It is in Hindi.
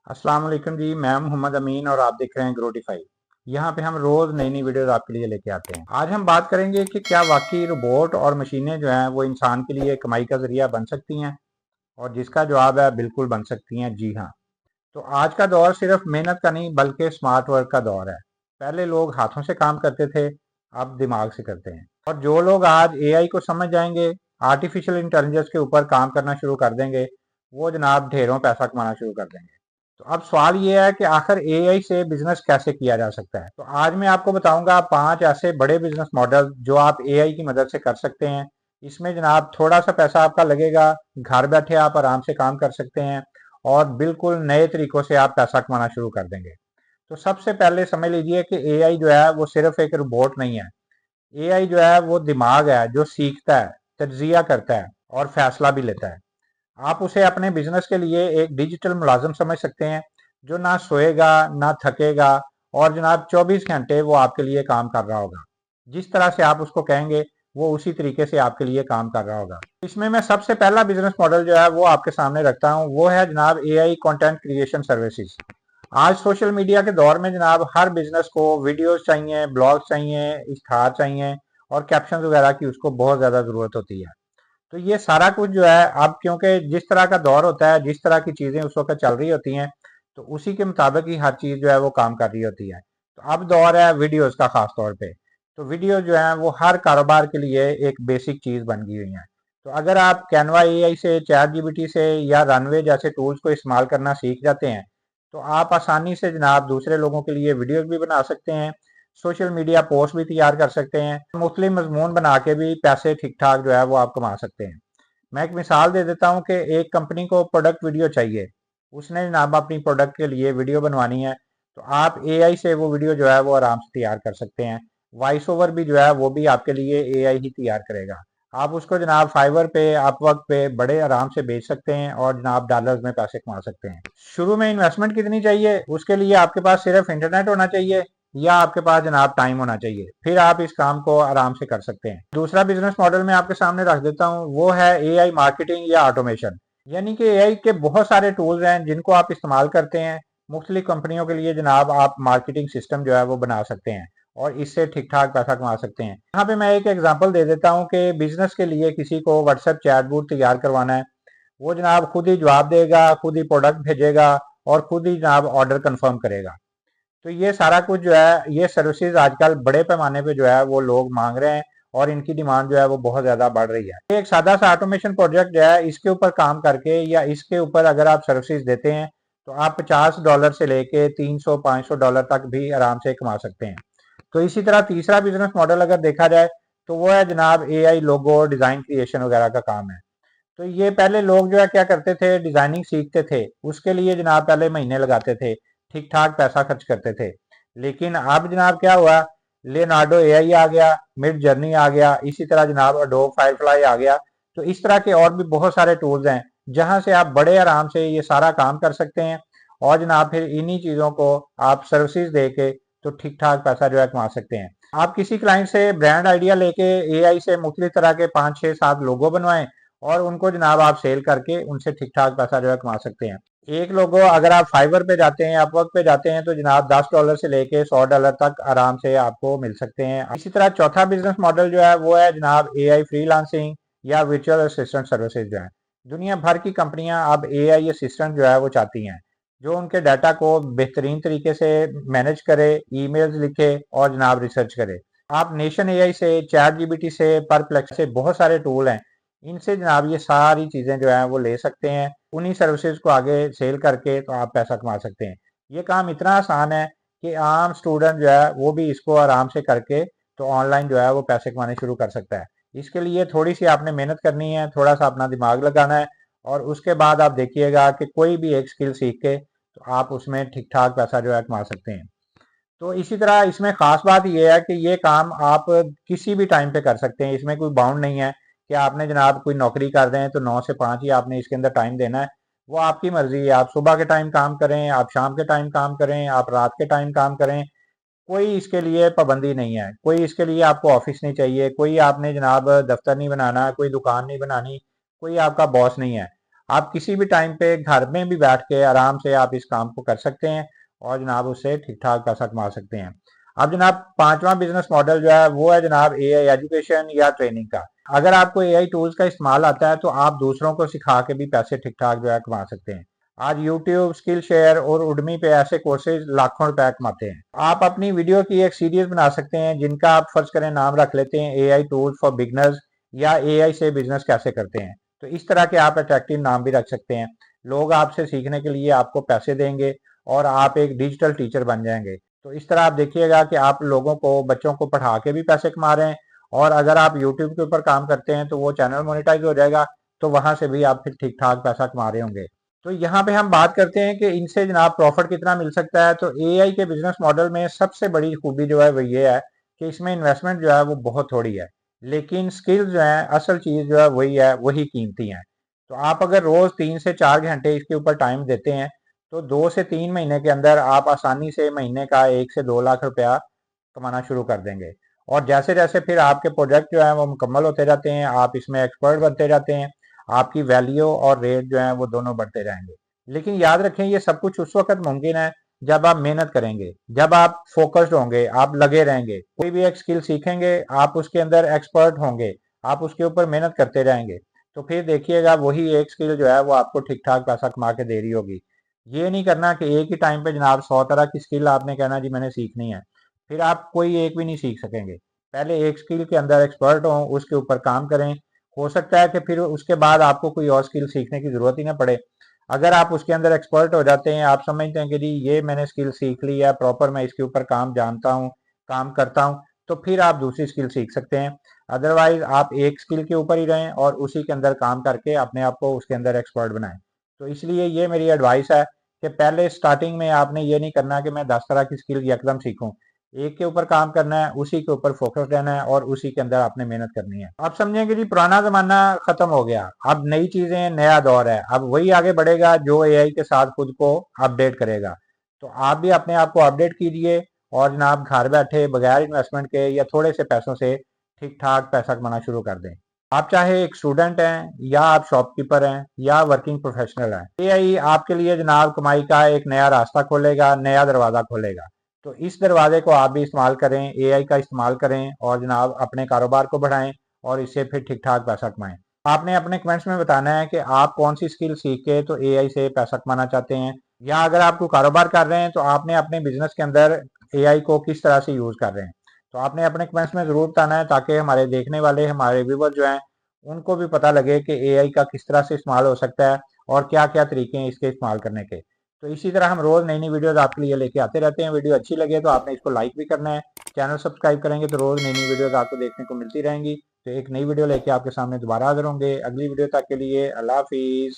अस्सलाम वालेकुम जी। मैं मोहम्मद अमीन और आप देख रहे हैं ग्रोटिफाई। यहाँ पे हम रोज नई नई वीडियोस आपके लिए लेके आते हैं। आज हम बात करेंगे कि क्या वाकई रोबोट और मशीनें जो हैं वो इंसान के लिए कमाई का जरिया बन सकती हैं, और जिसका जवाब है बिल्कुल बन सकती हैं, जी हाँ। तो आज का दौर सिर्फ मेहनत का नहीं बल्कि स्मार्ट वर्क का दौर है। पहले लोग हाथों से काम करते थे, अब दिमाग से करते हैं। और जो लोग आज एआई को समझ जाएंगे, आर्टिफिशियल इंटेलिजेंस के ऊपर काम करना शुरू कर देंगे, वो जनाब ढेरों पैसा कमाना शुरू कर देंगे। तो अब सवाल ये है कि आखिर एआई से बिजनेस कैसे किया जा सकता है। तो आज मैं आपको बताऊंगा 5 ऐसे बड़े बिजनेस मॉडल जो आप एआई की मदद से कर सकते हैं। इसमें जनाब थोड़ा सा पैसा आपका लगेगा, घर बैठे आप आराम से काम कर सकते हैं और बिल्कुल नए तरीकों से आप पैसा कमाना शुरू कर देंगे। तो सबसे पहले समझ लीजिए कि एआई जो है वो सिर्फ एक रोबोट नहीं है। एआई जो है वो दिमाग है जो सीखता है, तज्जिया करता है और फैसला भी लेता है। आप उसे अपने बिजनेस के लिए एक डिजिटल मुलाजिम समझ सकते हैं, जो ना सोएगा ना थकेगा और जनाब 24 घंटे वो आपके लिए काम कर रहा होगा। जिस तरह से आप उसको कहेंगे वो उसी तरीके से आपके लिए काम कर रहा होगा। इसमें मैं सबसे पहला बिजनेस मॉडल जो है वो आपके सामने रखता हूँ, वो है जनाब एआई कंटेंट क्रिएशन सर्विसेज। आज सोशल मीडिया के दौर में जनाब हर बिजनेस को वीडियोस चाहिए, ब्लॉग्स चाहिए, इश्तहार चाहिए और कैप्शन वगैरह की उसको बहुत ज़्यादा ज़रूरत होती है। तो ये सारा कुछ जो है अब, क्योंकि जिस तरह का दौर होता है, जिस तरह की चीज़ें उस वक्त चल रही होती हैं, तो उसी के मुताबिक ही हर चीज़ जो है वो काम कर रही होती है। तो अब दौर है वीडियोस का, खास तौर पे। तो वीडियो जो है वो हर कारोबार के लिए एक बेसिक चीज़ बन गई हुई है। तो अगर आप कैनवा एआई से, चैट जीपीटी से या रनवे जैसे टूल्स को इस्तेमाल करना सीख जाते हैं, तो आप आसानी से जनाब दूसरे लोगों के लिए वीडियोस भी बना सकते हैं, सोशल मीडिया पोस्ट भी तैयार कर सकते हैं, मुख्तलिफ मजमून बना के भी पैसे ठीक ठाक जो है वो आप कमा सकते हैं। मैं एक मिसाल दे देता हूँ कि एक कंपनी को प्रोडक्ट वीडियो चाहिए, उसने जनाब अपनी प्रोडक्ट के लिए वीडियो बनवानी है, तो आप एआई से वो वीडियो जो है वो आराम से तैयार कर सकते हैं। वॉइस ओवर भी जो है वो भी आपके लिए एआई ही तैयार करेगा। आप उसको जनाब फाइवर पे, अपवर्क पे बड़े आराम से बेच सकते हैं और जनाब डॉलर्स में पैसे कमा सकते हैं। शुरू में इन्वेस्टमेंट कितनी चाहिए, उसके लिए आपके पास सिर्फ इंटरनेट होना चाहिए या आपके पास जनाब टाइम होना चाहिए, फिर आप इस काम को आराम से कर सकते हैं। दूसरा बिजनेस मॉडल मैं आपके सामने रख देता हूँ, वो है एआई मार्केटिंग या ऑटोमेशन। यानी कि एआई के बहुत सारे टूल्स हैं जिनको आप इस्तेमाल करते हैं। मुख्तलिफ कंपनियों के लिए जनाब आप मार्केटिंग सिस्टम जो है वो बना सकते हैं और इससे ठीक ठाक पैसा कमा सकते हैं। यहाँ पे मैं एक एग्जांपल दे देता हूँ कि बिजनेस के लिए किसी को व्हाट्सएप चैटबॉट तैयार करवाना है। वो जनाब खुद ही जवाब देगा, खुद ही प्रोडक्ट भेजेगा और खुद ही जनाब ऑर्डर कंफर्म करेगा। तो ये सारा कुछ जो है, ये सर्विसेज आजकल बड़े पैमाने पे जो है वो लोग मांग रहे हैं और इनकी डिमांड जो है वो बहुत ज्यादा बढ़ रही है। एक सादा सा ऑटोमेशन प्रोजेक्ट जो है, इसके ऊपर काम करके या इसके ऊपर अगर आप सर्विसेज देते हैं, तो आप $50 से लेके 300-500 तक भी आराम से कमा सकते हैं। तो इसी तरह तीसरा बिजनेस मॉडल अगर देखा जाए, तो वो है जनाब एआई लोगो डिजाइन क्रिएशन वगैरह का काम है। तो ये पहले लोग जो है क्या करते थे, डिजाइनिंग सीखते थे, उसके लिए जनाब पहले महीने लगाते थे, ठीक ठाक पैसा खर्च करते थे। लेकिन अब जनाब क्या हुआ, लियोनार्डो एआई आ गया, मिड जर्नी आ गया, इसी तरह जनाब अडोब फायरफ्लाई आ गया। तो इस तरह के और भी बहुत सारे टूल्स हैं जहां से आप बड़े आराम से ये सारा काम कर सकते हैं और जनाब फिर इन्हीं चीजों को आप सर्विसेज दे के तो ठीक ठाक पैसा जो है कमा सकते हैं। आप किसी क्लाइंट से ब्रांड आइडिया लेके एआई से मुख्तलिफ तरह के 5 6 7 लोगो बनवाएं और उनको जनाब आप सेल करके उनसे ठीक ठाक पैसा जो है कमा सकते हैं। एक लोगो अगर आप फाइवर पे जाते हैं, अपवर्क पे जाते हैं, तो जनाब $10 से लेके $100 तक आराम से आपको मिल सकते हैं। इसी तरह चौथा बिजनेस मॉडल जो है वो है जनाब एआई फ्रीलांसिंग या वर्चुअल असिस्टेंट सर्विसेज जो है। दुनिया भर की कंपनियां अब एआई असिस्टेंट जो है वो चाहती हैं, जो उनके डाटा को बेहतरीन तरीके से मैनेज करे, ईमेल्स लिखे और जनाब रिसर्च करे। आप नेशन एआई से, चैट जीपीटी से, परप्लेक्स से बहुत सारे टूल हैं, इनसे जनाब ये सारी चीज़ें जो है वो ले सकते हैं। उन्हीं सर्विसेज को आगे सेल करके तो आप पैसा कमा सकते हैं। ये काम इतना आसान है कि आम स्टूडेंट जो है वो भी इसको आराम से करके तो ऑनलाइन जो है वो पैसे कमाने शुरू कर सकता है। इसके लिए थोड़ी सी आपने मेहनत करनी है, थोड़ा सा अपना दिमाग लगाना है और उसके बाद आप देखिएगा कि कोई भी एक स्किल सीख के तो आप उसमें ठीक ठाक पैसा जो है कमा सकते हैं। तो इसी तरह इसमें खास बात यह है कि ये काम आप किसी भी टाइम पे कर सकते हैं, इसमें कोई बाउंड नहीं है कि आपने जनाब कोई नौकरी कर रहे हैं तो 9 से 5 ही आपने इसके अंदर टाइम देना है। वो आपकी मर्जी है, आप सुबह के टाइम काम करें, आप शाम के टाइम काम करें, आप रात के टाइम काम करें, कोई इसके लिए पाबंदी नहीं है। कोई इसके लिए आपको ऑफिस नहीं चाहिए, कोई आपने जनाब दफ्तर नहीं बनाना, कोई दुकान नहीं बनानी, कोई आपका बॉस नहीं है। आप किसी भी टाइम पे घर में भी बैठ के आराम से आप इस काम को कर सकते हैं और जनाब उससे ठीक ठाक पैसा कमा सकते हैं। अब जनाब पांचवा बिजनेस मॉडल जो है वो है जनाब एआई एजुकेशन या ट्रेनिंग का। अगर आपको एआई टूल्स का इस्तेमाल आता है तो आप दूसरों को सिखा के भी पैसे ठीक ठाक जो है कमा सकते हैं। आज यूट्यूब, स्किल शेयर और उडमी पे ऐसे कोर्सेज लाखों रुपए कमाते हैं। आप अपनी वीडियो की एक सीरीज बना सकते हैं जिनका आप फर्ज करें नाम रख लेते हैं एआई टूल्स फॉर बिगनर्स या एआई से बिजनेस कैसे करते हैं। तो इस तरह के आप अट्रैक्टिव नाम भी रख सकते हैं। लोग आपसे सीखने के लिए आपको पैसे देंगे और आप एक डिजिटल टीचर बन जाएंगे। तो इस तरह आप देखिएगा कि आप लोगों को, बच्चों को पढ़ा के भी पैसे कमा रहे हैं और अगर आप यूट्यूब के ऊपर काम करते हैं तो वो चैनल मोनेटाइज हो जाएगा, तो वहां से भी आप फिर ठीक ठाक पैसा कमा रहे होंगे। तो यहाँ पे हम बात करते हैं कि इनसे जनाब प्रॉफिट कितना मिल सकता है। तो एआई के बिजनेस मॉडल में सबसे बड़ी खूबी जो है वो ये है कि इसमें इन्वेस्टमेंट जो है वो बहुत थोड़ी है, लेकिन स्किल्स जो है, असल चीज जो है वही है, वही कीमती है। तो आप अगर रोज 3 से 4 घंटे इसके ऊपर टाइम देते हैं तो 2 से 3 महीने के अंदर आप आसानी से महीने का 1 से 2 लाख रुपया कमाना शुरू कर देंगे। और जैसे जैसे फिर आपके प्रोजेक्ट जो है वो मुकम्मल होते जाते हैं, आप इसमें एक्सपर्ट बनते जाते हैं, आपकी वैल्यू और रेट जो है वो दोनों बढ़ते जाएंगे। लेकिन याद रखें ये सब कुछ उस वक्त मुमकिन है जब आप मेहनत करेंगे, जब आप फोकस्ड होंगे, आप लगे रहेंगे। कोई भी एक स्किल सीखेंगे, आप उसके अंदर एक्सपर्ट होंगे, आप उसके ऊपर मेहनत करते रहेंगे, तो फिर देखिएगा वही एक स्किल जो है वो आपको ठीक ठाक पैसा कमा के दे रही होगी। ये नहीं करना कि एक ही टाइम पे जनाब 100 तरह की स्किल आपने कहना जी मैंने सीखनी है, फिर आप कोई एक भी नहीं सीख सकेंगे। पहले एक स्किल के अंदर एक्सपर्ट हो, उसके ऊपर काम करें। हो सकता है कि फिर उसके बाद आपको कोई और स्किल सीखने की जरूरत ही ना पड़े। अगर आप उसके अंदर एक्सपर्ट हो जाते हैं, आप समझते हैं कि जी ये मैंने स्किल सीख ली है प्रॉपर, मैं इसके ऊपर काम जानता हूँ, काम करता हूँ, तो फिर आप दूसरी स्किल सीख सकते हैं। अदरवाइज आप एक स्किल के ऊपर ही रहें और उसी के अंदर काम करके अपने आप को उसके अंदर एक्सपर्ट बनाएं। तो इसलिए ये मेरी एडवाइस है कि पहले स्टार्टिंग में आपने ये नहीं करना कि मैं 10 तरह की स्किल यकदम सीखूं। एक के ऊपर काम करना है, उसी के ऊपर फोकस रहना है और उसी के अंदर आपने मेहनत करनी है। आप समझेंगे जी पुराना जमाना खत्म हो गया, अब नई चीजें, नया दौर है, अब वही आगे बढ़ेगा जो एआई के साथ खुद को अपडेट करेगा। तो आप भी अपने आप को अपडेट कीजिए और जनाब घर बैठे बगैर इन्वेस्टमेंट के या थोड़े से पैसों से ठीक ठाक पैसा कमाना शुरू कर दें। आप चाहे एक स्टूडेंट हैं या आप शॉपकीपर हैं या वर्किंग प्रोफेशनल हैं, एआई आपके लिए जनाब कमाई का एक नया रास्ता खोलेगा, नया दरवाजा खोलेगा। तो इस दरवाजे को आप भी इस्तेमाल करें, एआई का इस्तेमाल करें और जनाब अपने कारोबार को बढ़ाएं और इससे फिर ठीक ठाक पैसा कमाएं। आपने अपने कमेंट्स में बताना है कि आप कौन सी स्किल सीख के तो एआई से पैसा कमाना चाहते हैं, या अगर आप कोई कारोबार कर रहे हैं तो आपने अपने बिजनेस के अंदर एआई को किस तरह से यूज कर रहे हैं। तो आपने अपने कमेंट्स में जरूर बताना है ताकि हमारे देखने वाले, हमारे व्यूवर जो हैं, उनको भी पता लगे कि एआई का किस तरह से इस्तेमाल हो सकता है और क्या क्या तरीके हैं इसके इस्तेमाल करने के। तो इसी तरह हम रोज नई नई वीडियोस आपके लिए लेके आते रहते हैं। वीडियो अच्छी लगे तो आपने इसको लाइक भी करना है, चैनल सब्सक्राइब करेंगे तो रोज नई नई वीडियोस आपको देखने को मिलती रहेंगी। तो एक नई वीडियो लेके आपके सामने दोबारा हाजिर होंगे। अगली वीडियो तक के लिए अल्लाह हाफिज।